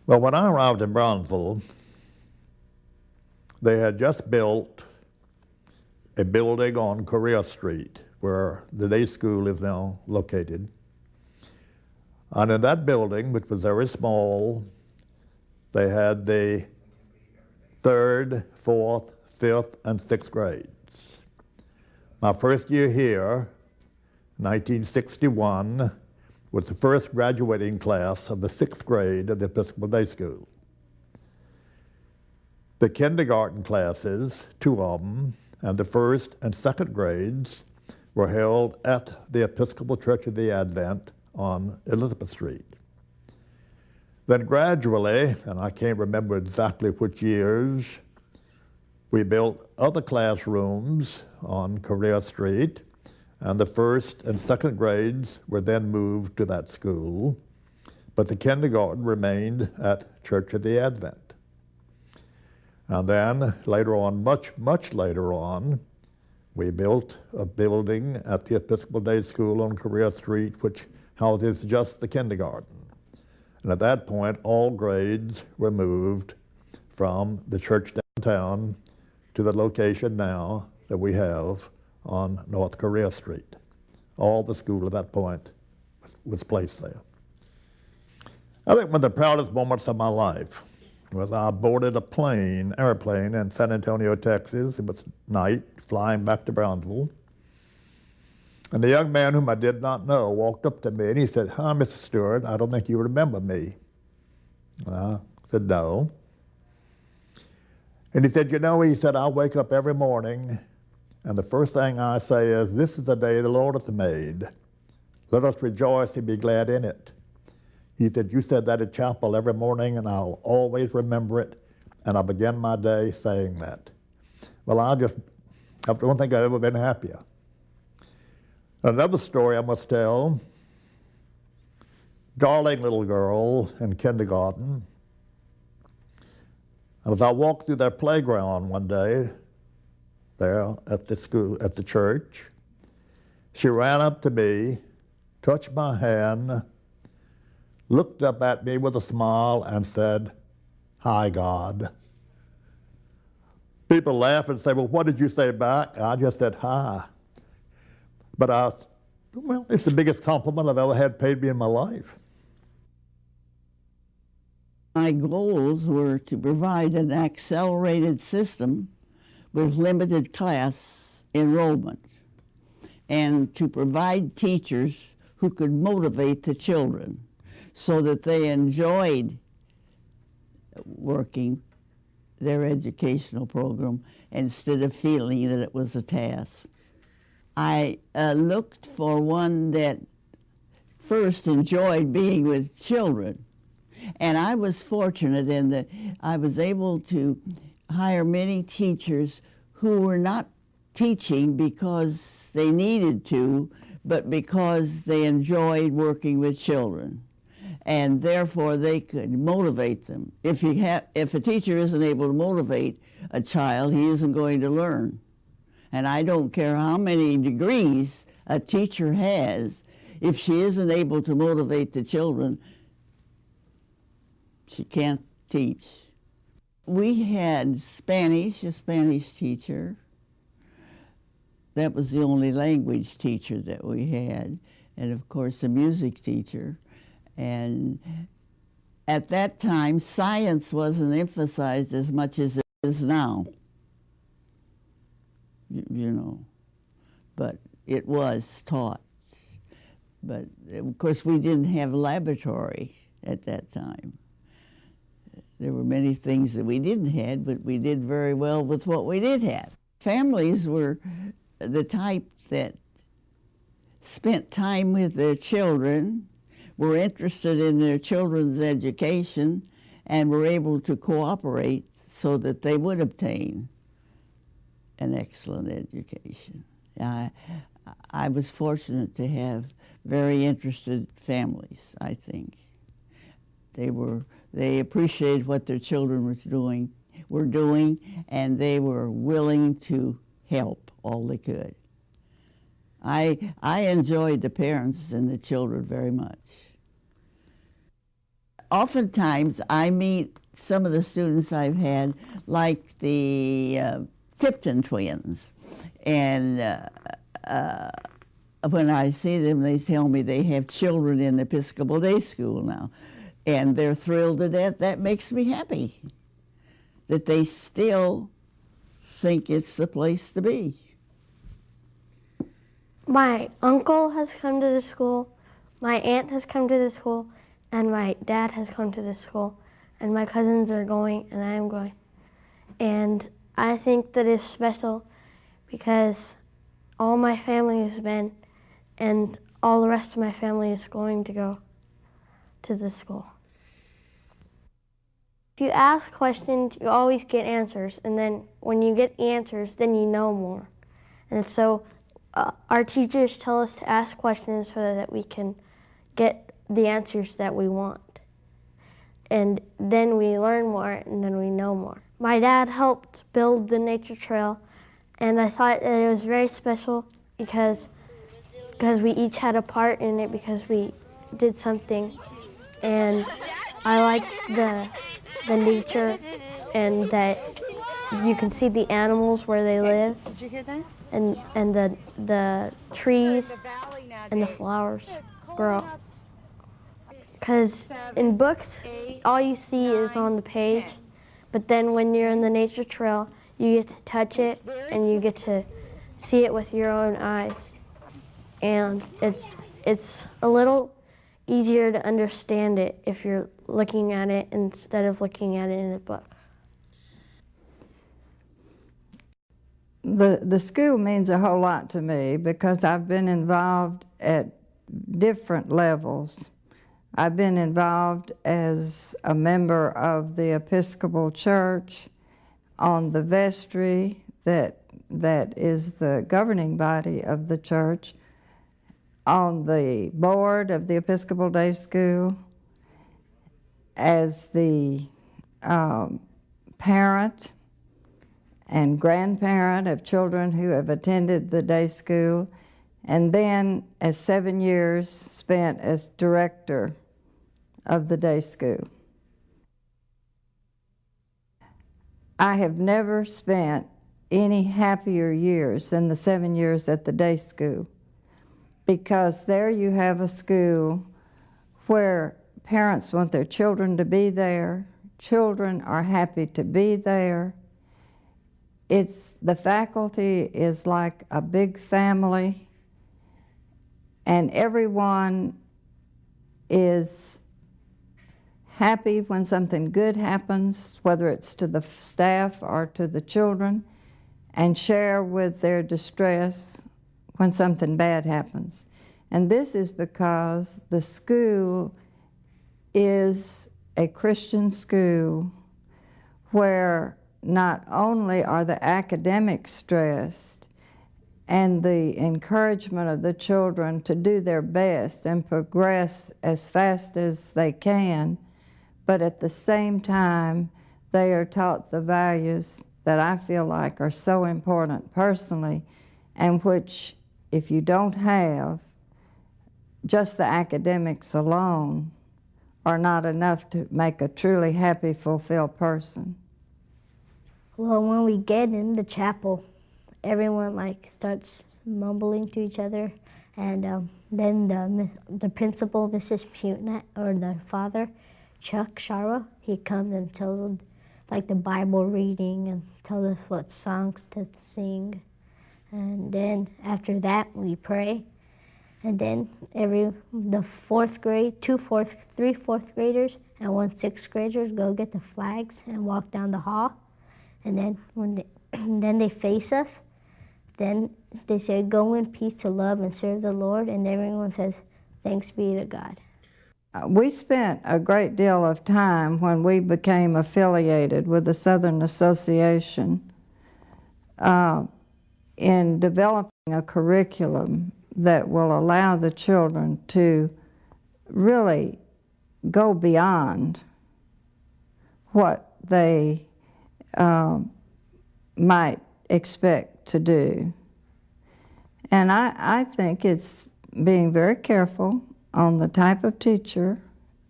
Well, when I arrived in Brownsville, they had just built a building on Correa Street, where the day school is now located. And in that building, which was very small, they had the 3rd, 4th, 5th, and 6th grades. My first year here, 1961, was the first graduating class of the 6th grade of the Episcopal Day School. The kindergarten classes, 2 of them, and the 1st and 2nd grades were held at the Episcopal Church of the Advent on Elizabeth Street. Then gradually, and I can't remember exactly which years, we built other classrooms on Correa Street, and the 1st and 2nd grades were then moved to that school, but the kindergarten remained at Church of the Advent. And then later on, much later on, we built a building at the Episcopal Day School on Correa Street, which houses just the kindergarten. And at that point, all grades were moved from the church downtown to the location now that we have on North Correa Street. All the school at that point was placed there. I think one of the proudest moments of my life was I boarded an airplane in San Antonio, Texas. It was night, flying back to Brownsville. And the young man whom I did not know walked up to me and he said, "Hi, Mr. Stewart, I don't think you remember me." And I said, "No." And he said, "You know," he said, "I wake up every morning and the first thing I say is, 'This is the day the Lord hath made. Let us rejoice and be glad in it.'" He said, "You said that at chapel every morning and I'll always remember it." And I began my day saying that. Well, I don't think I've ever been happier. Another story I must tell, darling little girl in kindergarten. And as I walked through their playground one day, there at the school, at the church, she ran up to me, touched my hand, looked up at me with a smile and said, "Hi, God." People laugh and say, "Well, what did you say back?" I just said, "Hi." But well, it's the biggest compliment I've ever had paid me in my life. My goals were to provide an accelerated system with limited class enrollment and to provide teachers who could motivate the children so that they enjoyed working their educational program instead of feeling that it was a task. I looked for one that first enjoyed being with children. And I was fortunate in that I was able to hire many teachers who were not teaching because they needed to, but because they enjoyed working with children. And therefore they could motivate them. If a teacher isn't able to motivate a child, he isn't going to learn. And I don't care how many degrees a teacher has, if she isn't able to motivate the children, she can't teach. We had Spanish, a Spanish teacher. That was the only language teacher that we had. And of course, a music teacher. And at that time, science wasn't emphasized as much as it is now. You know, but it was taught. But of course, we didn't have a laboratory at that time. There were many things that we didn't have, but we did very well with what we did have. Families were the type that spent time with their children, were interested in their children's education, and were able to cooperate so that they would obtain an excellent education. I was fortunate to have very interested families, I think. They appreciated what their children were doing, and they were willing to help all they could. I enjoyed the parents and the children very much. oftentimes I meet some of the students I've had, like the Tipton twins, and when I see them, they tell me they have children in the Episcopal Day School now, and they're thrilled to death. That makes me happy, that they still think it's the place to be. My uncle has come to the school, my aunt has come to the school, and my dad has come to the school, and my cousins are going, and I am going. And I think that it's special because all my family has been, and all the rest of my family is going to go to the school. If you ask questions, you always get answers, and then when you get answers, then you know more. And so our teachers tell us to ask questions so that we can get the answers that we want. And then we learn more, and then we know more. My dad helped build the nature trail, and I thought that it was very special because we each had a part in it, because we did something. And I like the nature, and that you can see the animals where they live. Did you hear that? And the trees and the flowers grow. Because in books, all you see is on the page, but then when you're in the nature trail, you get to touch it and you get to see it with your own eyes. And it's a little easier to understand it if you're looking at it instead of looking at it in a book. The school means a whole lot to me because I've been involved at different levels. I've been involved as a member of the Episcopal Church on the vestry that is the governing body of the church, on the board of the Episcopal Day School, as the parent and grandparent of children who have attended the day school, and then as 7 years spent as director of the day school. I have never spent any happier years than the 7 years at the day school, because there you have a school where parents want their children to be there, children are happy to be there. The faculty is like a big family, and everyone is happy when something good happens, whether it's to the staff or to the children, and share with their distress when something bad happens. And this is because the school is a Christian school where not only are the academics stressed and the encouragement of the children to do their best and progress as fast as they can, but at the same time they are taught the values that I feel like are so important personally, and which if you don't have, just the academics alone are not enough to make a truly happy, fulfilled person. Well, when we get in the chapel, everyone starts mumbling to each other, and then the principal, Mrs. Pugnett, or the father, Chuck Shara, he comes and tells them the Bible reading and tells us what songs to sing. And then after that, we pray. And then the fourth grade, three fourth graders and one sixth graders go get the flags and walk down the hall. And then then they face us. Then they say, "Go in peace to love and serve the Lord." And everyone says, "Thanks be to God." We spent a great deal of time when we became affiliated with the Southern Association in developing a curriculum that will allow the children to really go beyond what they might expect to do. And I think it's being very careful on the type of teacher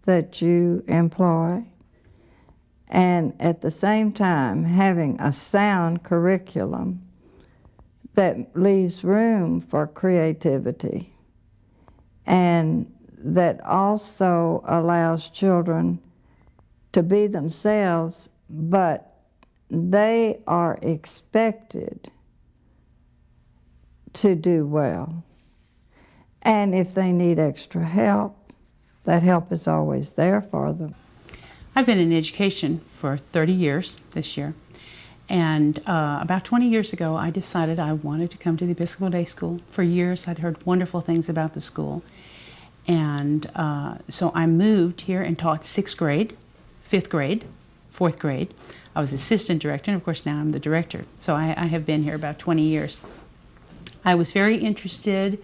that you employ, and at the same time having a sound curriculum that leaves room for creativity and that also allows children to be themselves, but they are expected to do well. And if they need extra help, that help is always there for them. I've been in education for 30 years this year, and about 20 years ago I decided I wanted to come to the Episcopal Day School. For years I'd heard wonderful things about the school, and so I moved here and taught 6th grade, 5th grade, 4th grade. I was assistant director, and of course now I'm the director, so I have been here about 20 years. I was very interested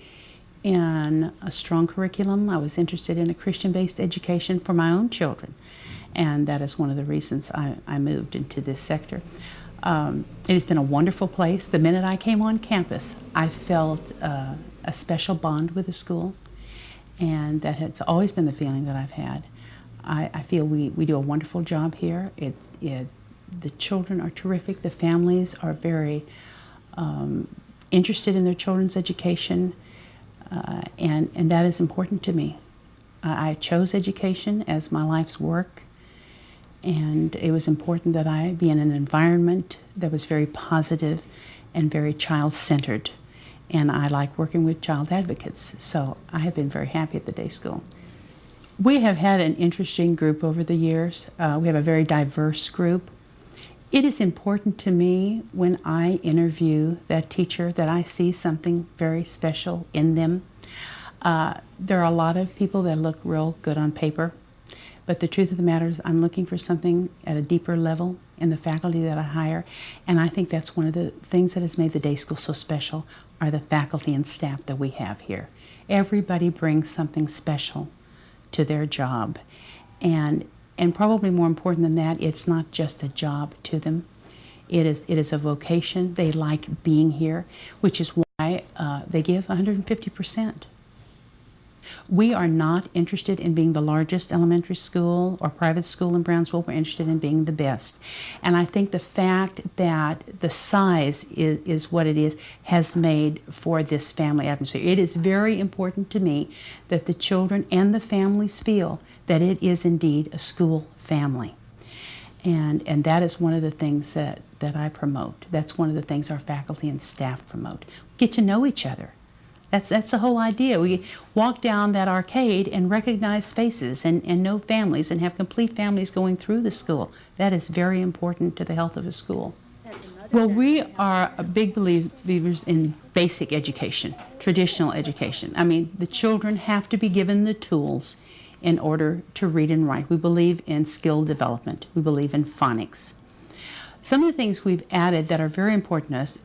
in a strong curriculum. I was interested in a Christian-based education for my own children, and that is one of the reasons I moved into this sector. It has been a wonderful place. The minute I came on campus, I felt a special bond with the school, and that has always been the feeling that I've had. I feel we do a wonderful job here. The children are terrific. The families are very interested in their children's education, and that is important to me. I chose education as my life's work, and it was important that I be in an environment that was very positive and very child-centered, and I like working with child advocates, so I have been very happy at the day school. We have had an interesting group over the years. We have a very diverse group. It is important to me when I interview that teacher that I see something very special in them. There are a lot of people that look real good on paper, but the truth of the matter is I'm looking for something at a deeper level in the faculty that I hire, and I think that's one of the things that has made the day school so special are the faculty and staff that we have here. Everybody brings something special to their job, and probably more important than that, it's not just a job to them. It is a vocation. They like being here, which is why they give 150%. We are not interested in being the largest elementary school or private school in Brownsville. We're interested in being the best. And I think the fact that the size is what it is has made for this family atmosphere. It is very important to me that the children and the families feel that it is indeed a school family. And that is one of the things that I promote. That's one of the things our faculty and staff promote. Get to know each other. That's the whole idea. We walk down that arcade and recognize faces and know families and have complete families going through the school. That is very important to the health of a school. Well, we are big believers in basic education, traditional education. I mean, the children have to be given the tools in order to read and write. We believe in skill development. We believe in phonics. Some of the things we've added that are very important to us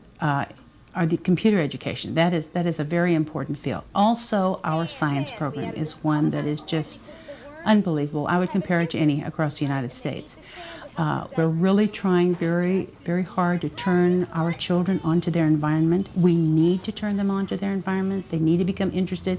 are the computer education. That is a very important field. Also, our science program is one that is just unbelievable. I would compare it to any across the United States. We're really trying very, very hard to turn our children onto their environment. We need to turn them onto their environment. They need to become interested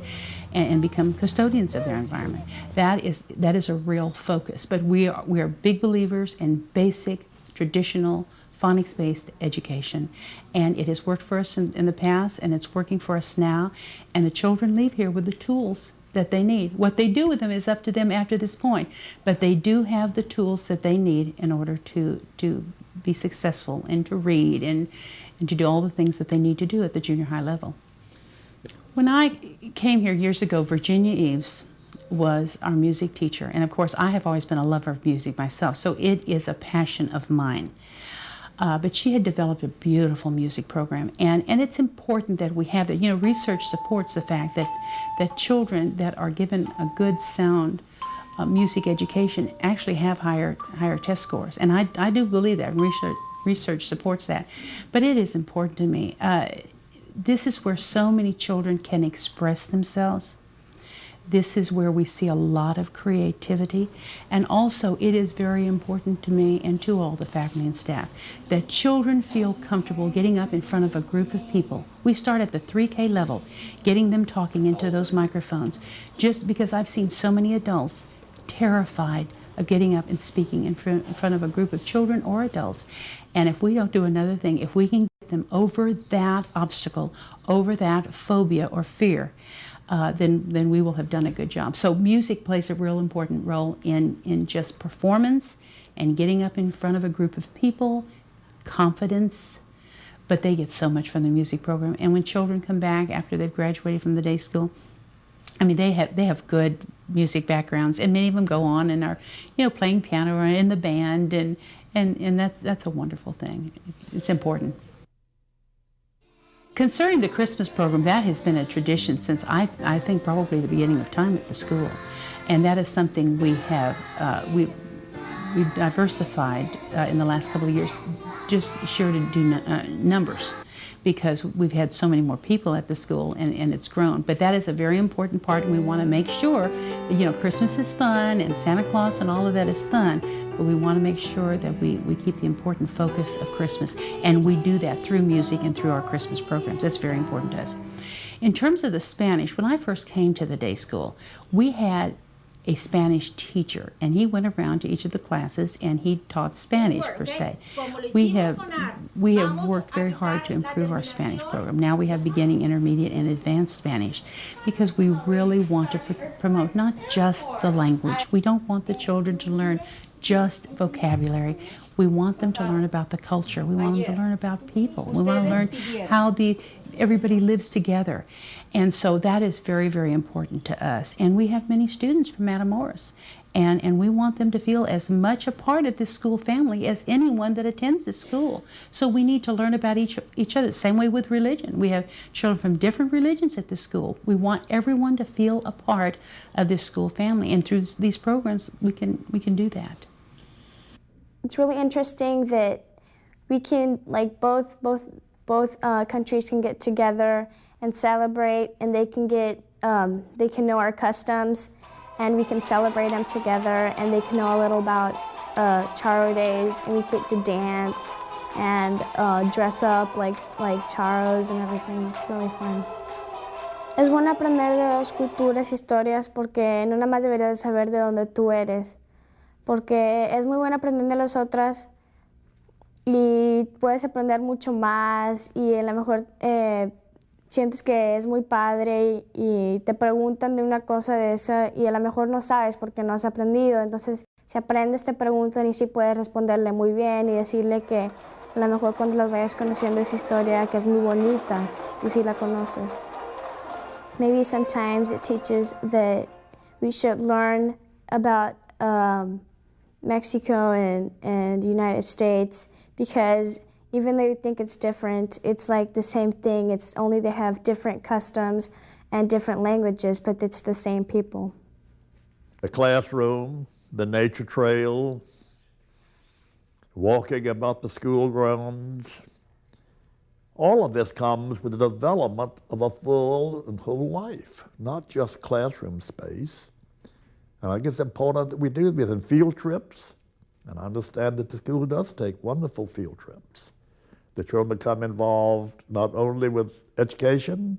and become custodians of their environment. That is a real focus. But we are big believers in basic, traditional, phonics-based education, and it has worked for us in the past, and it's working for us now, and the children leave here with the tools that they need. What they do with them is up to them after this point, but they do have the tools that they need in order to be successful and to read and to do all the things that they need to do at the junior high level. When I came here years ago, Virginia Eves was our music teacher, and of course I have always been a lover of music myself, so it is a passion of mine. But she had developed a beautiful music program, and it's important that we have that. You know, research supports the fact that children that are given a good, sound music education actually have higher test scores, and I do believe that. Research supports that. But it is important to me. This is where so many children can express themselves. This is where we see a lot of creativity, and also it is very important to me and to all the faculty and staff that children feel comfortable getting up in front of a group of people. We start at the 3K level, getting them talking into those microphones, just because I've seen so many adults terrified of getting up and speaking in front of a group of children or adults. And if we don't do another thing, if we can get them over that obstacle, over that phobia or fear, then we will have done a good job. So music plays a real important role in just performance and getting up in front of a group of people, confidence, but they get so much from the music program. And when children come back after they've graduated from the day school, I mean, they have good music backgrounds, and many of them go on and are, playing piano or in the band, and that's a wonderful thing. It's important. Concerning the Christmas program, that has been a tradition since I think probably the beginning of time at the school, and that is something we have we've diversified in the last couple of years, just sure to do numbers, because we've had so many more people at the school and it's grown. But that is a very important part, and we want to make sure that, Christmas is fun and Santa Claus and all of that is fun, but we want to make sure that we keep the important focus of Christmas, and we do that through music and through our Christmas programs. That's very important to us. In terms of the Spanish, when I first came to the day school, we had a Spanish teacher, and he went around to each of the classes and he taught Spanish per se. We have worked very hard to improve our Spanish program. Now we have beginning, intermediate, and advanced Spanish, because we really want to promote not just the language. We don't want the children to learn just vocabulary. We want them to learn about the culture. We want them to learn about people. We want to learn how everybody lives together. And so that is very, very important to us. And we have many students from Matamoros. And we want them to feel as much a part of this school family as anyone that attends this school. So we need to learn about each other. Same way with religion. We have children from different religions at this school. We want everyone to feel a part of this school family. And through these programs, we can do that. It's really interesting that we can, both countries can get together and celebrate, and they can know our customs, and we can celebrate them together, and they can know a little about Charo days, and we get to dance and dress up like Charos and everything. It's really fun. Es bueno aprender de dos culturas, historias, porque no nada más deberías saber de dónde tú eres, porque es muy bueno aprender de las otras y puedes aprender mucho más, y a lo mejor sientes que es muy padre y te preguntan de una cosa de esa y a lo mejor no sabes porque no has aprendido. Entonces, si aprendes, te preguntan y sí puedes responderle muy bien y decirle que a lo mejor cuando las vayas conociendo esa historia, que es muy bonita, y si la conoces. Maybe sometimes it teaches that we should learn about Mexico and the United States, because even though you think it's different, it's like the same thing. It's only they have different customs and different languages, but it's the same people. The classroom, the nature trail, walking about the school grounds, all of this comes with the development of a full and whole life, not just classroom space. And I think it's important that we do this in field trips, and I understand that the school does take wonderful field trips. The children become involved not only with education,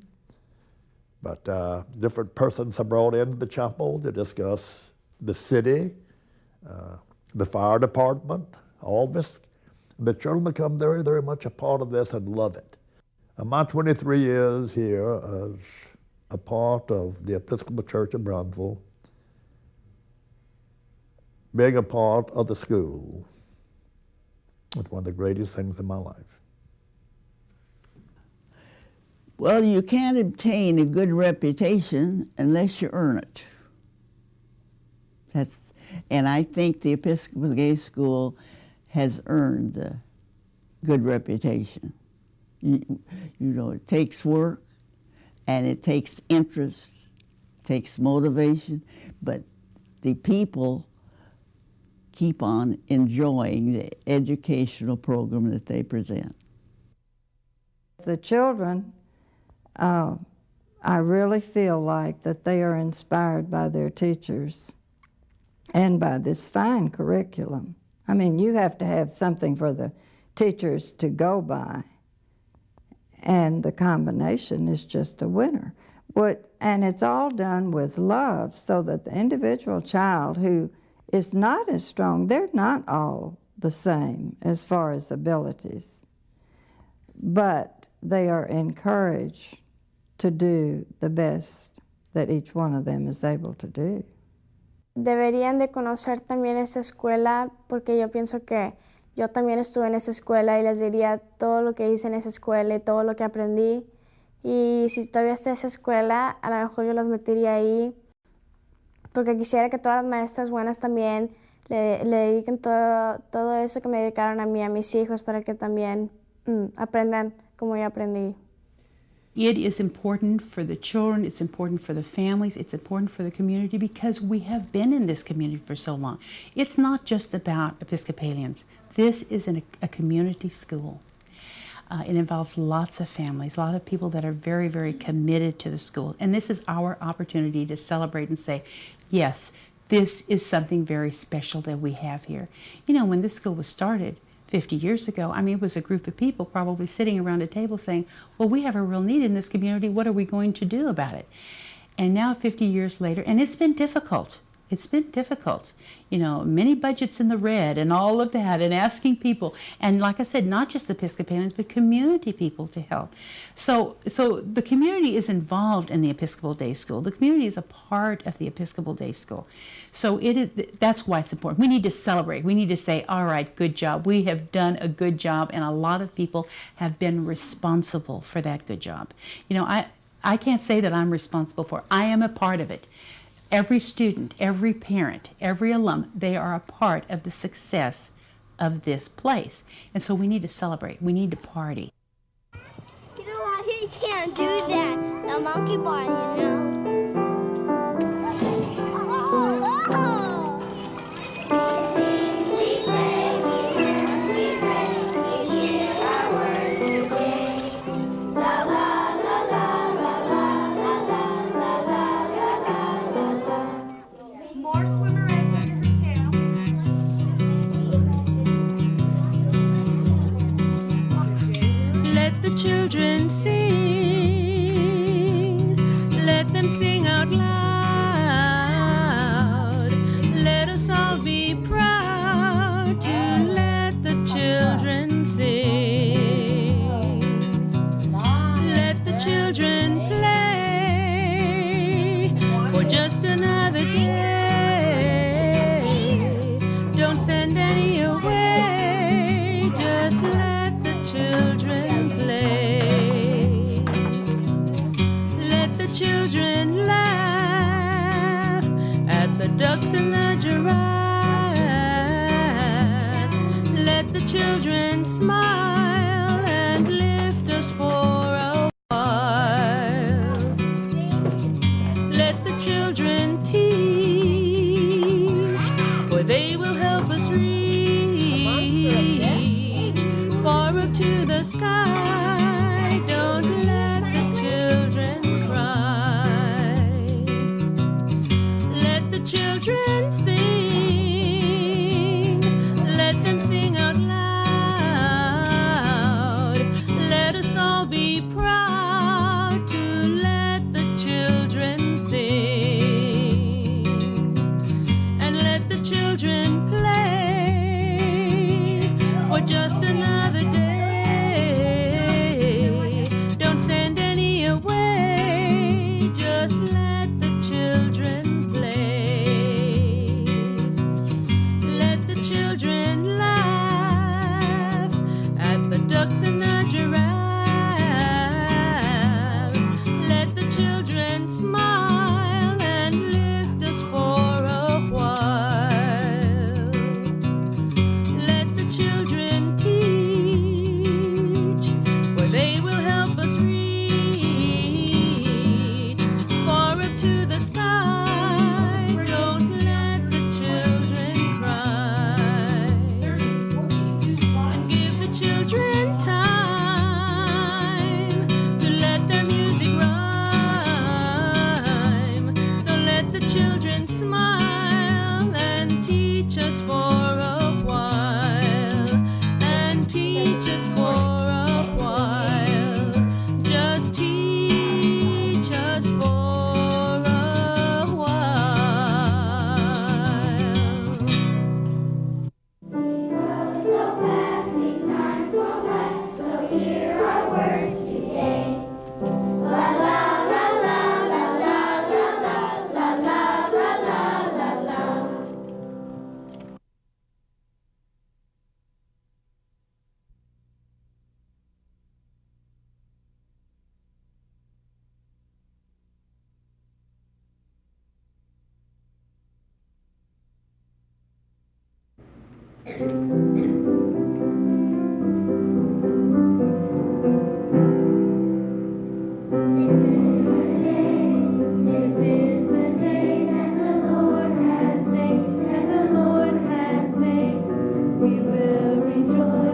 but different persons are brought into the chapel to discuss the city, the fire department, all this. The children become very, very much a part of this and love it. And my 23 years here as a part of the Episcopal Church of Brownsville, being a part of the school was one of the greatest things in my life. Well, you can't obtain a good reputation unless you earn it. And I think the Episcopal Gay School has earned the good reputation. You know, it takes work, and it takes interest, takes motivation, but the people keep on enjoying the educational program that they present. The children, I really feel like that they are inspired by their teachers and by this fine curriculum. I mean, you have to have something for the teachers to go by, and the combination is just a winner. And it's all done with love, so that the individual child who is not as strong, they're not all the same as far as abilities, but they are encouraged to do the best that each one of them is able to do. Deberían de conocer también esta escuela, porque yo pienso que yo también estuve en esa escuela y les diría todo lo que hice en esa escuela y todo lo que aprendí. Y si todavía está esa escuela, a lo mejor yo las metería ahí, porque quisiera que todas las maestras buenas también le dediquen todo eso que me dedicaron a mí, a mis hijos, para que también aprendan como yo aprendí. It is important for the children, it's important for the families, it's important for the community, because we have been in this community for so long. It's not just about Episcopalians. This is a community school. It involves lots of families, a lot of people that are very, very committed to the school. And this is our opportunity to celebrate and say, yes, this is something very special that we have here. You know, when this school was started 50 years ago, I mean, it was a group of people probably sitting around a table saying, well, we have a real need in this community. What are we going to do about it? And now 50 years later, and it's been difficult. It's been difficult, you know, many budgets in the red and all of that, and asking people, and like I said, not just Episcopalians, but community people to help. So the community is involved in the Episcopal Day School. The community is a part of the Episcopal Day School. So that's why it's important. We need to celebrate. We need to say, all right, good job. We have done a good job, and a lot of people have been responsible for that good job. You know, I can't say that I'm responsible for it. I am a part of it. Every student, every parent, every alum, they are a part of the success of this place. And so we need to celebrate. We need to party. You know what? He can't do that. The monkey bar, you know. Children sing, let them sing out loud. Let us all be proud to let the children sing. Let the children play for just another day. Don't send any away, just let the children play. Let the children laugh at the ducks and the giraffes. Let the children smile and lift us for a while. Let the children teach, for they will help us reach far up to the sky. Don't let the children cry. Let the children sing. Let them sing out loud. Let us all be proud to let the children sing. And let the children play for just another day. Don't send any away, just let the children play. Let the children laugh at the ducks and the giraffes. Let the children smile and lift us for a while. Let the children teach, for they will help us reach far up to the sky. Don't let the children cry. Give the children time to let their music rhyme. So let the children smile and teach us for a while. We will rejoice.